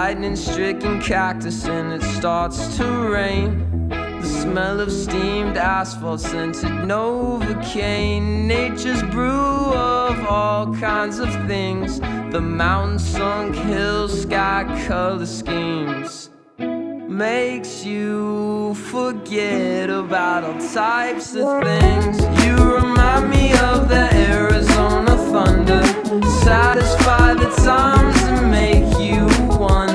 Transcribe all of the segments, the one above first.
lightning-stricken cactus and it starts to rain. The smell of steamed asphalt, scented Novocaine. Nature's brew of all kinds of things. The mountain-sunk hills, sky color schemes. Makes you forget about all types of things. You remind me of the Arizona thunder. Satisfy the times and make you wonder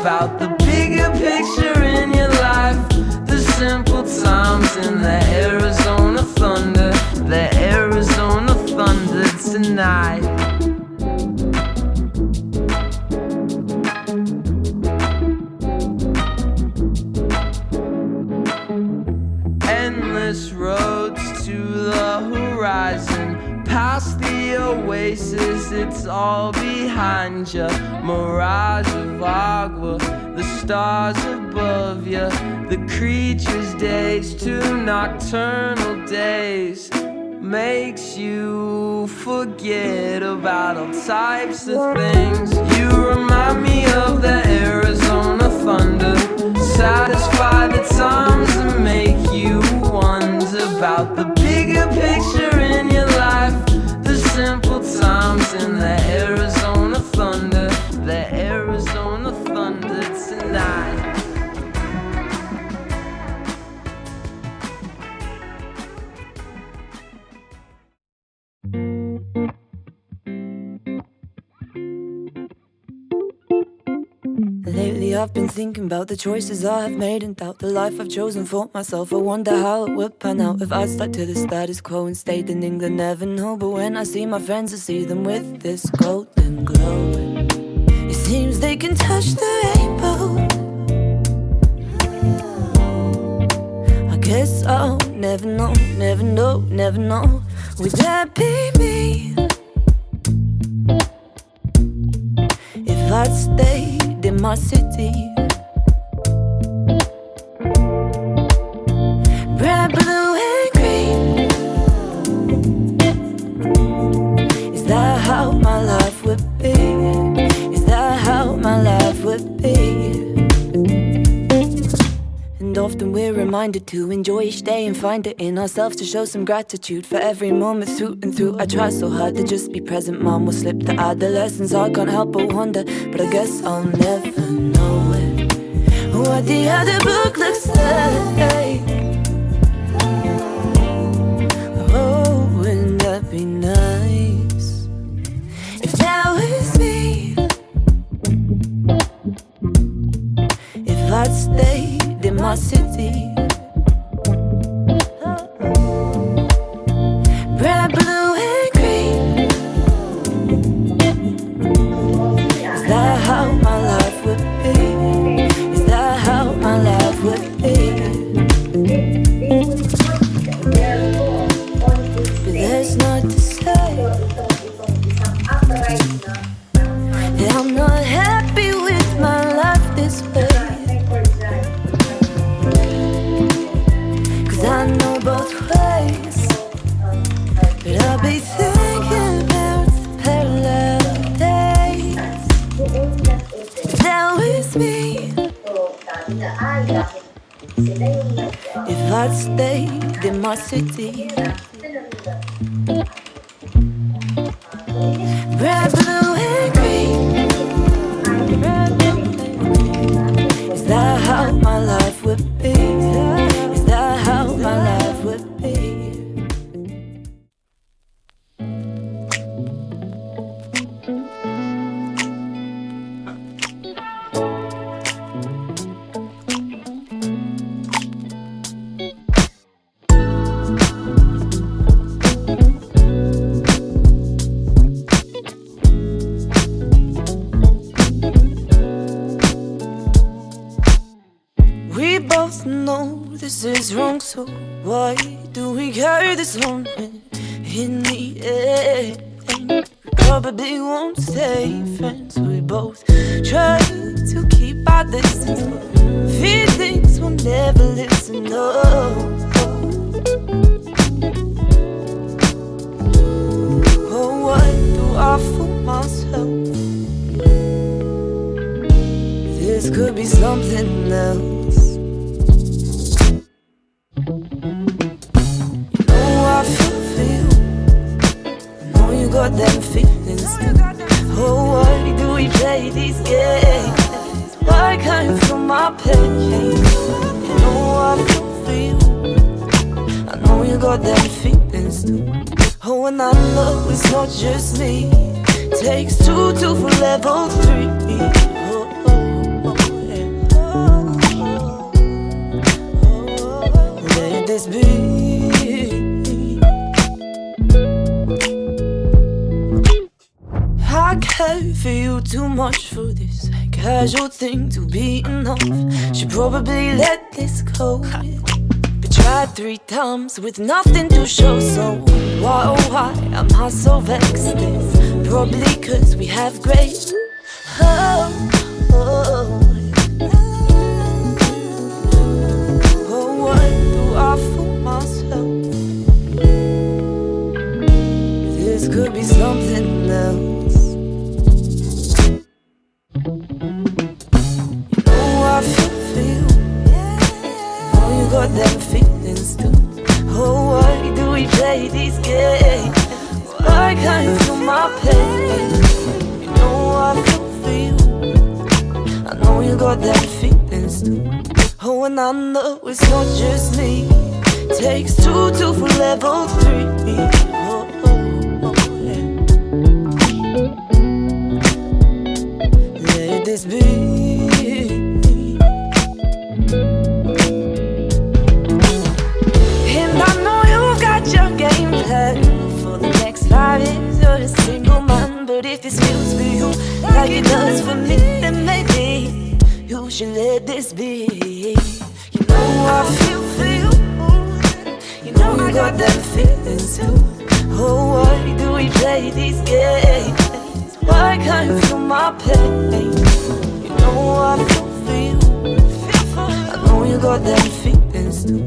about the bigger picture in your life. The simple times in the Arizona thunder. The Arizona thunder tonight. Endless roads to the horizon, past the oasis, it's all behind you. Mirage of agua, the stars above you, the creature's days to nocturnal days. Makes you forget about all types of things. You remind me of the Arizona thunder. Satisfy the times and make you wonder about the bigger picture in your life. The simple times in the Arizona thunder. The Arizona thunder tonight. Lately I've been thinking about the choices I have made and doubt the life I've chosen for myself. I wonder how it would pan out if I'd stuck to the status quo and stayed in England. Never know, but when I see my friends I see them with this golden glow. It seems they can touch the rainbow. I guess I'll never know, never know, never know. Would that be me if I'd stayed in my city? Red, blue and green. Is that how my life would be? Is that how my life would be? And often we're reminded to enjoy each day and find it in ourselves to show some gratitude for every moment through and through. I try so hard to just be present, mom will slip the adolescence. I can't help but wonder, but I guess I'll never know it. What the other book looks like. Oh, wouldn't that be nice if that was me? If I'd stayed in my city. Red, blue and green. Is that how my life would be? Is that how my life would be? But there's not to say that I'm not happy with my life this way. I know both ways, but I'll be thinking about the parallel days. That was me. If I'd stayed in my city. Red, blue and green. Is that how my life would be? Is that how my life would be? We both know this is wrong, so why do we carry this on in the end? We probably won't stay friends. We both try to keep our distance, but feelings will never listen. No. Oh, what do I fool myself? be something else. You know I feel for you. Know you got them feelings too. Oh, why do we play these games? Why can't you feel my pain? You know I feel for you. I know you got them feelings too. Oh, and I know it's not just me. Takes two to for level 3. Let this be. I care for you too much for this casual thing to be enough. Should probably let this go. But tried 3 times with nothing to show. So why, oh why am I so vexed? Probably cause we have grace. Oh, oh, oh, what do I fool myself? This could be something else. You know I feel for you. Know you got them feelings too. Oh, why do we play these games? Why can't you feel my pain? You know I feel for you. I know you got them feelings too. Oh, and I know it's not just me. Takes 2 to for level 3. Oh, oh, oh, yeah. Let this be. And I know you've got your game plan. 5 years, you're a single man. But if this feels for you like it does for me, then maybe you should let this be. You know I feel for you. You know you got them feelings too. Oh, why do we play these games? Why can't you feel my pain? You know I feel for you. I know you got them feelings too.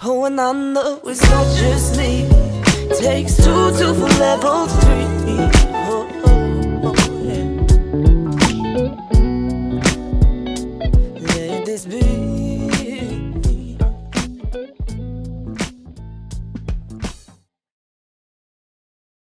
Oh, and I know it's not just me. Takes 2 to for level 3.